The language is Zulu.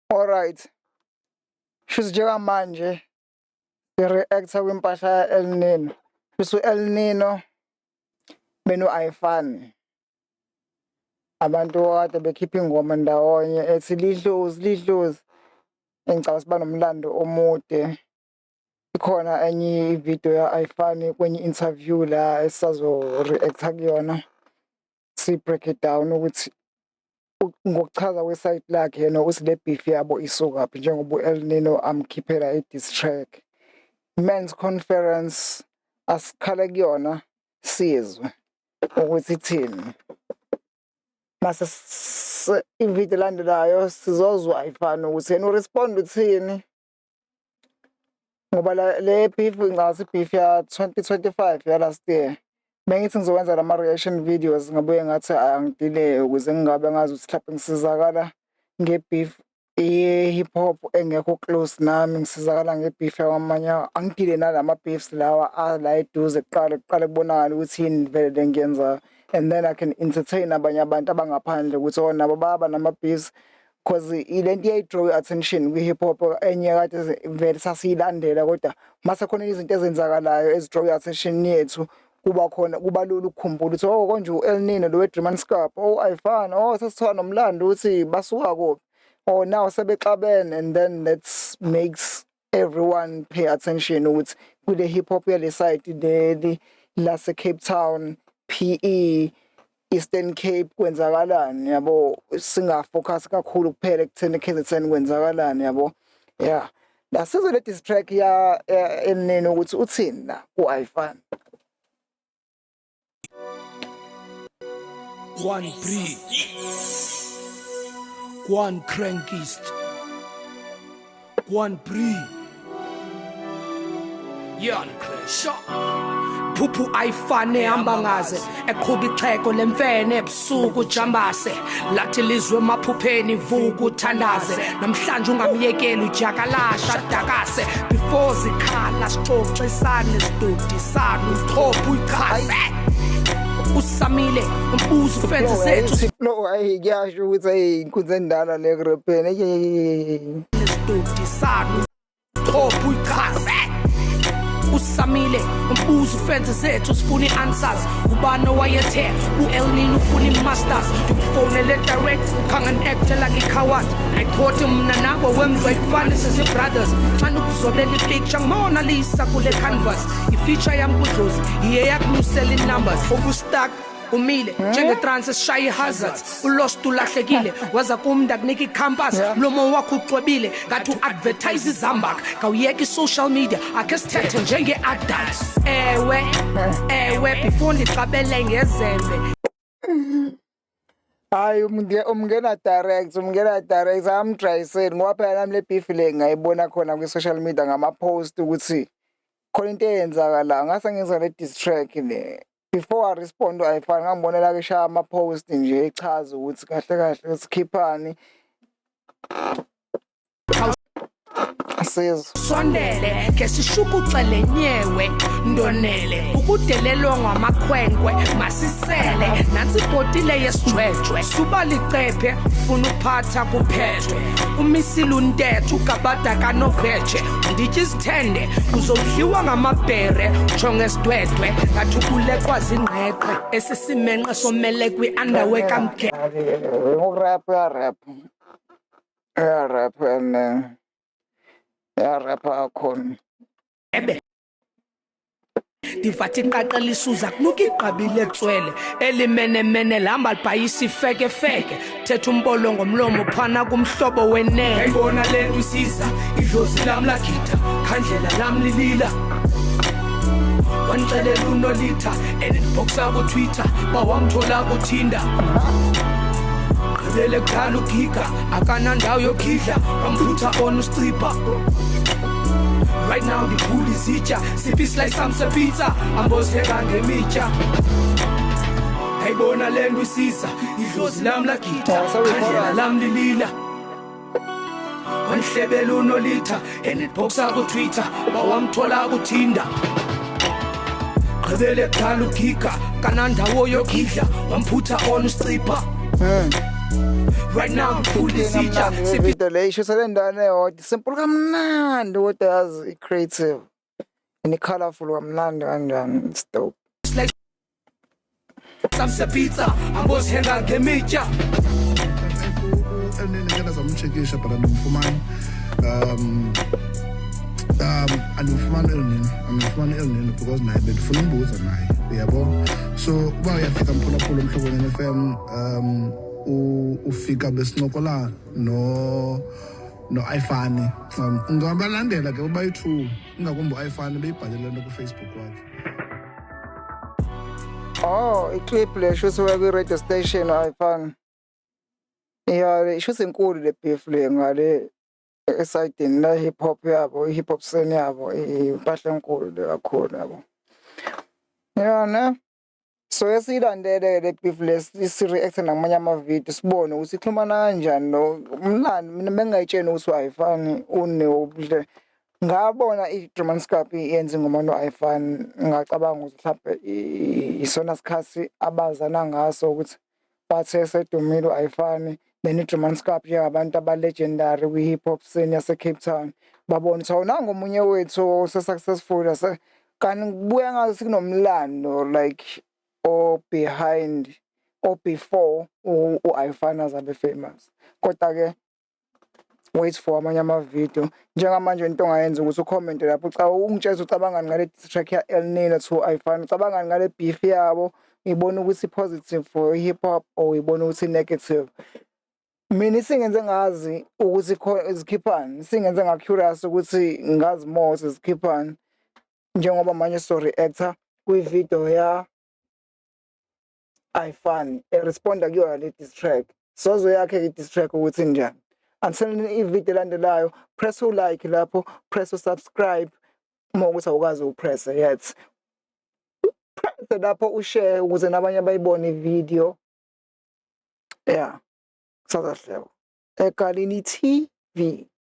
Alright, shuthi njengamanje i-reactor kwimpahla ya-El Nino. Shuthi u-El Nino beno-Ayifani. Abantu kade bekhipha ingoma ndawonye ethi lidlozi lidlozi. Engicabanga siba nomlando omude. Ikhona enye ividiyo ya-Ayifani kwenye interview la esazo-reacta kuyona. Si-break it down ukuthi ngokuchaza kwesayidi lakhe yena ukuthi le beef yabo isukaphi njengoba u-El Nino amkhiphela i-diss track. Men's conference asikhale kuyona sizwe ukuthi ithini. Mase ividiyo elandelayo sizozwa Ayifani ukuthi yena urespond uthini. Ngoba le beef ngicabanga beef ya 2025 ya last year. Bengithi ngizokwenza lama reaction videos ngabuye ngathi angidile ukuze ngingabe ngazi ukuthi mhlawumbe ngisizakala ngebeef hip hop engekho close nami, ngisizakala ngebeef yamanye angidile nalama beefs lawa la eduze kuqala kubonakala ukuthi yini vele ngiyenza, and then I can entertain abanye abantu abangaphandle ukuthi nabo baba nama beefs because ilento iyayidraw attention kwi-hip hop enye kade vele sasiyilandela, kodwa mase khona izinto ezenzakalayo ezidraw attention yethu kuba lula ukukhumbula ukuthi konje u-El Nino lo we-Dreaman Scarp, Ayifani, sesithola nomlando ukuthi basuka kuphi, now sebexabene, and then that makes everyone pay attention ukuthi kule hip hop yale side leli lase Cape Town, PE, Eastern Cape kwenzakalani yabo, singafocus kakhulu kuphela ekutheni KZN kwenzakalani yabo. Yeah, la sizwe le diss track ya El Nino ukuthi uthini la ku-Ayifani. One Bree, one Crankist, one Bree, Yan Cresha. Phuphu Ayifani ehamba ngaze eqhuba ixhego lemfene ebusuku jambase lathi lizwe emaphupheni vuka uthandaze namhlanje ungamyekeli ujakalasha dakase before zikhala sixoxisane sidodisana uthopha uyichaze usamile umbuzo ufenze zethu no ayikuyasho ukuthi inkundla endala le rapeni sidodisana uthopha uyichaze usamile umbuzo ufenze zethu sifuna i-answers ubani owayethe u-El Nino ufuna i-masters ngikufonele direct khangan-actela ngikhawat ayithothe mna nawe wemzwa ifani sesi-brothers xana ukuzobela ipicture ngimona lisa kule canvas ifeature yami kudlozi yiye yakunyusela i-numbers okustak umile njenge-trans esishaya i-hazards ulost ulahlekile waza kumnda kunika i-campus mlomo wakho uxwebile ngathi u-advertise izambak kawuyeka i-social media akhe sithethe njenge-adults ewe before ndixabele ngezembe hayi umngena direct amdrayiseni ngoba phela nami le beef le ngayibona khona kwi-social media ngama-post ukuthi khona into eyenzakala ngase ngenza le diss track le. Before I respond Ayifani ngangibonela ke shaya ama-post nje echaza ukuthi kahle kahle sikhiphani asizwe sondele ke sishukuxele nyewe ndonele ukudelelwa ngamakhwenkwe masisele nansi ibhotile yesijwejwe suba licephe ufuna uphatha kuphethwe umisile untetho ugabada kanoveje nditya izithende uzodliwa ngamabhere utsho ngesidwedwe ngathi ukulekwa zingqeqe esisimenqe somele kwi-underwear kamke urap and rapper akhona ndivathi iqaqa lisuza kunuka igqabile etswele elimenemene lihamba libhayisa ifekefeke thetha umbolo ngomlomo phana kumhlobo wenene ayibona le nto isiza idlozi lami lagida khandlela lami lilila wanixelela unolitha enibhoksa kuTwitter bawamthola kuTinder gqibele kudala ugiga akanandawo yokhidla wamphutha on ustripper. Right now the pool is itcha, sippy slice some pizza, amboseka ngemitya. Ayibona le nto isiza, idlozi lami lagida, khandlela lami lilila. Wanhlebela unolitha, enibhoksa kuTwitter, bawamthola kuTinder. Gqibele kudala ugiga, kanandawo yokhidla, wamphutha on ustripper. Right now ngiphula izitsha video le isho selendane eyodwa simple kamnandi kodwa yazi i-creative and i-colorful kamnandi kanjani it's dope. samsepizza ambozihenda ngemitsha ngena zamcheckisha but andimfumani andimfumani elnini because naye bendifuna umbuza naye uyabo so uba uyafika mphulaphula emhlobeni FM ufika besincokola no-Ifani ungabalandela ke ubayi-2 ingakumbi u-Ifani beyibhalele nto kufacebook wakhe. Oh, i-clip le shuthi kwi-radio station ayifani. Yeah, shuthi inkulu le beef le ngale esayidini la hip hop yabo, i-hip hop scene yabo, impahla enkulu le kakhulu yabo. Yeah, ne? So yasilandele le beef le si-react namanye ama-video sibone ukuthi ixhumana kanjani no umlando mina bengayitsheni ukuthi ayifani uneobule. Ngabona i-Drumscup yenza ingoma no-Ifani ngacabanga ukuthi mhlawumbe isona sikhathi abazana ngaso ukuthi bathe sedumile u-Ifani then i-Drumscup njengabantu aba-legendary kwi-hip hop scene yase-Cape Town babona ukuthi awunanga omunye wethu ose-successful kanti kubuya ngathi kunomlando like behind or before u-Ifani azabe famous kodwa-ke wait for amanye ama-video njengamanje into ongayenza ukuthi ucomment lapho ungitshela ucabangani ngale diss track ya El Nino to Ifani ucabangani ngale beef yabo uyibona ukuthi positive for hip hop or uyibona ukuthi negative. Mina singenze ngazi ukuthi izikhiphani singenze nga-curious ukuthi ngazi more ukuthi izikhiphani njengoba manje so-reactor kwi-video ya Ifani responda kuyona le diss track sozo yakhe i-diss track ukuthi njani. Until i-video elandelayo press u-like lapho press u-subscribe uma ukuthi awukazi upress yet press lapho ushare ukuze nabanye bayibone i-video yeah kusazahlebo Egalini TV.